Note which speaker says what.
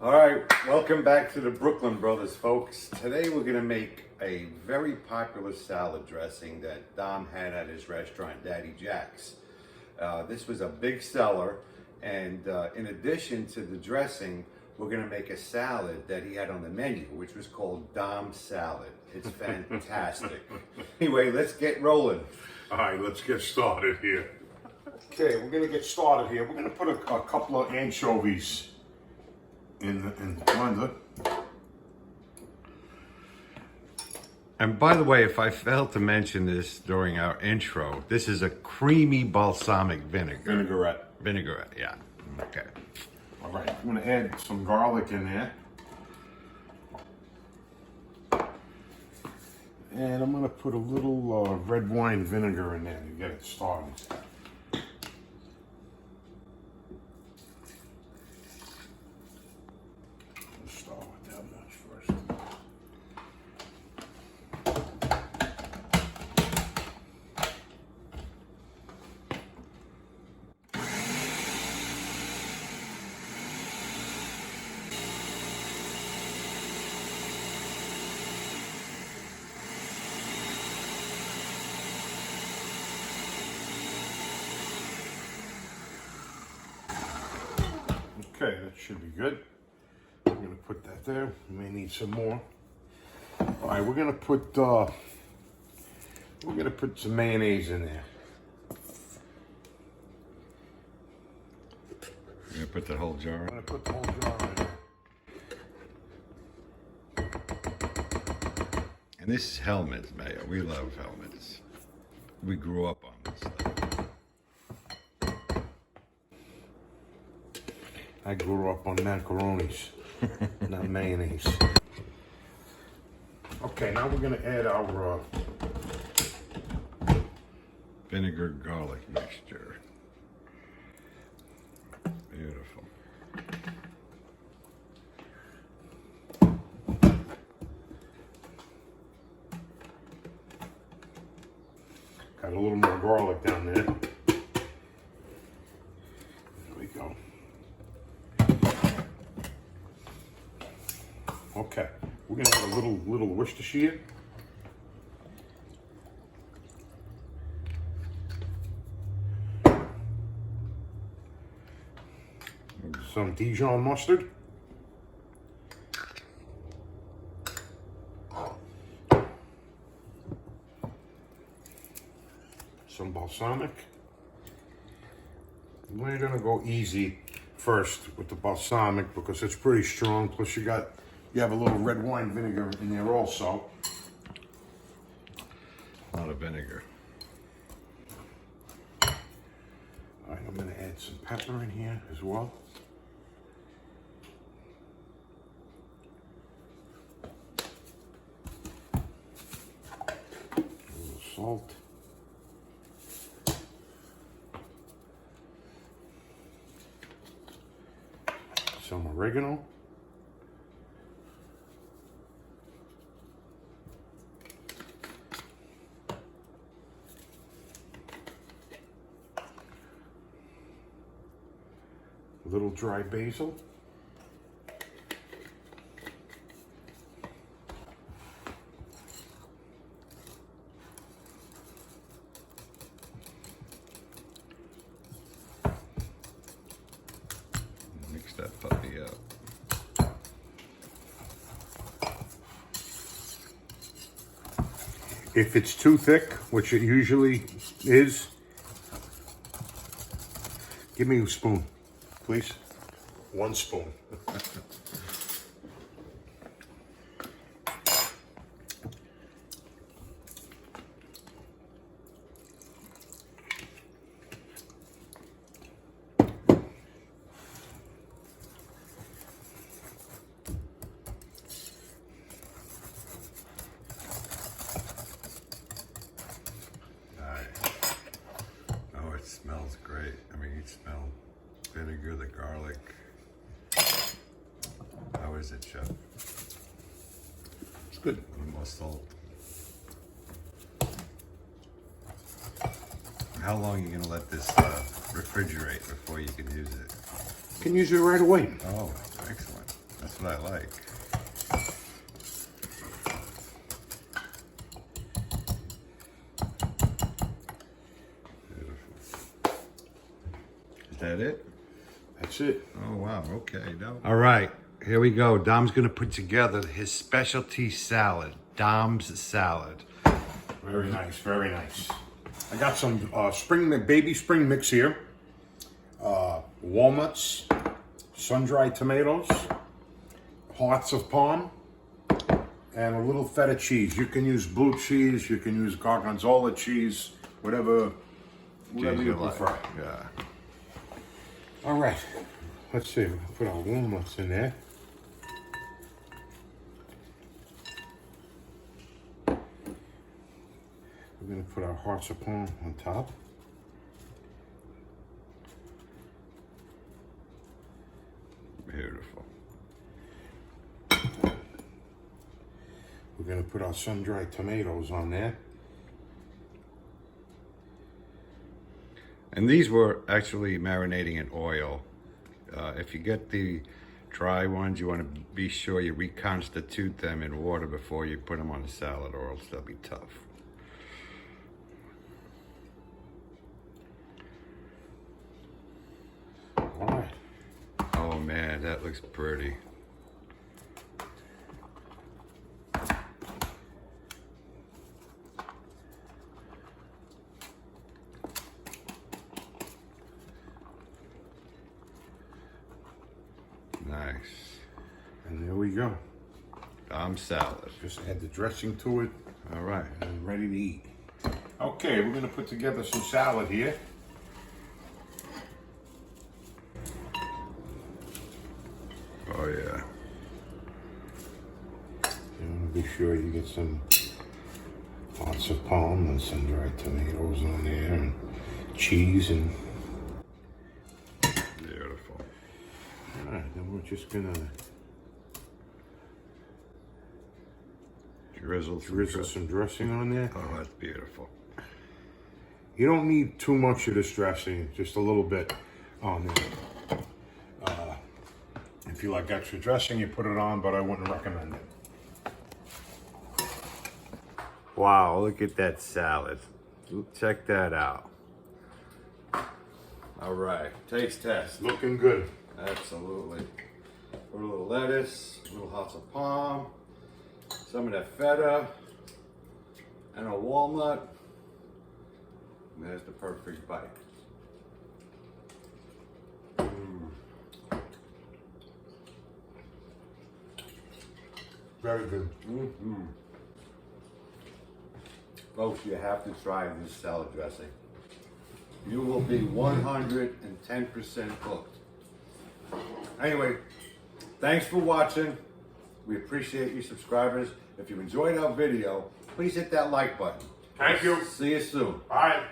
Speaker 1: All right, welcome back to the Brooklyn Brothers, folks. Today we're gonna make a very popular salad dressing that Dom had at his restaurant, Daddy Jack's. This was a big seller, and in addition to the dressing, we're gonna make a salad that he had on the menu, which was called Dom's Salad. It's fantastic. Anyway, let's get rolling.
Speaker 2: All right, let's get started here. Okay, we're gonna get started here. We're gonna put a couple of anchovies in the blender.
Speaker 1: And by the way, if I failed to mention this during our intro, this is a creamy balsamic vinegar. Vinaigrette, yeah. Okay.
Speaker 2: All right, I'm gonna add some garlic in there. And I'm gonna put a little red wine vinegar in there to get it started. Let's start with that much first. Okay, that should be good. I'm gonna put that there. We may need some more. All right, we're gonna put some mayonnaise in there.
Speaker 1: You're gonna put the whole jar
Speaker 2: I'm gonna put the whole jar in there.
Speaker 1: And this is Hellman's mayo. We love Hellman's. We grew up on this stuff.
Speaker 2: I grew up on macaronis, not mayonnaise. Okay, now we're gonna add our
Speaker 1: Vinegar garlic mixture. Beautiful.
Speaker 2: got a little more garlic down there. There we go. Okay, we're gonna add a little Worcestershire. Some Dijon mustard. Some balsamic. We're gonna go easy first with the balsamic because it's pretty strong. Plus you have a little red wine vinegar in there also.
Speaker 1: A lot of vinegar.
Speaker 2: All right, I'm gonna add some pepper in here as well. A little salt. Some oregano. A little dry basil.
Speaker 1: Mix that puppy up.
Speaker 2: If it's too thick, which it usually is, give me a spoon, please. 1 spoon.
Speaker 1: Smells great. I mean, you smell vinegar, the garlic. How is it, Chef?
Speaker 2: It's good.
Speaker 1: A little more salt. How long are you gonna let this refrigerate before you can use it?
Speaker 2: You can use it right away.
Speaker 1: Oh, excellent. That's what I like. Is that it?
Speaker 2: That's it.
Speaker 1: Oh, wow. Okay. All right. Here we go. Dom's going to put together his specialty salad. Dom's salad.
Speaker 2: Very nice. Very nice. I got some baby spring mix here. Walnuts, sun-dried tomatoes, hearts of palm, and a little feta cheese. You can use blue cheese. You can use gorgonzola cheese. Whatever you prefer.
Speaker 1: Like. Yeah.
Speaker 2: All right, let's see, we'll put our walnuts in there. We're gonna put our hearts of palm on top.
Speaker 1: Beautiful.
Speaker 2: We're gonna put our sun-dried tomatoes on there.
Speaker 1: And these were actually marinating in oil. If you get the dry ones, you want to be sure you reconstitute them in water before you put them on the salad, or else they'll be tough.
Speaker 2: All right.
Speaker 1: Oh man, that looks pretty. Nice.
Speaker 2: And there we go.
Speaker 1: Dom's salad.
Speaker 2: Just add the dressing to it.
Speaker 1: All right.
Speaker 2: And ready to eat. Okay, we're gonna put together some salad here.
Speaker 1: Oh yeah.
Speaker 2: You want to be sure you get some hearts of palm and some dried tomatoes on there, and cheese, and
Speaker 1: Beautiful.
Speaker 2: all right, then we're just gonna drizzle some dressing on there.
Speaker 1: Oh, that's beautiful.
Speaker 2: You don't need too much of this dressing, just a little bit on there. If you like extra dressing, you put it on, but I wouldn't recommend it.
Speaker 1: Wow, look at that salad. Check that out. All right, taste test.
Speaker 2: Looking good.
Speaker 1: Absolutely. Put a little lettuce, a little hearts of palm, some of that feta, and a walnut. And there's the perfect bite.
Speaker 2: Very good.
Speaker 1: Mm-hmm. Folks, you have to try this salad dressing. You will be 110% hooked. Anyway, thanks for watching. We appreciate you subscribers. If you enjoyed our video, please hit that like button.
Speaker 2: Thank you.
Speaker 1: See you soon.
Speaker 2: Bye.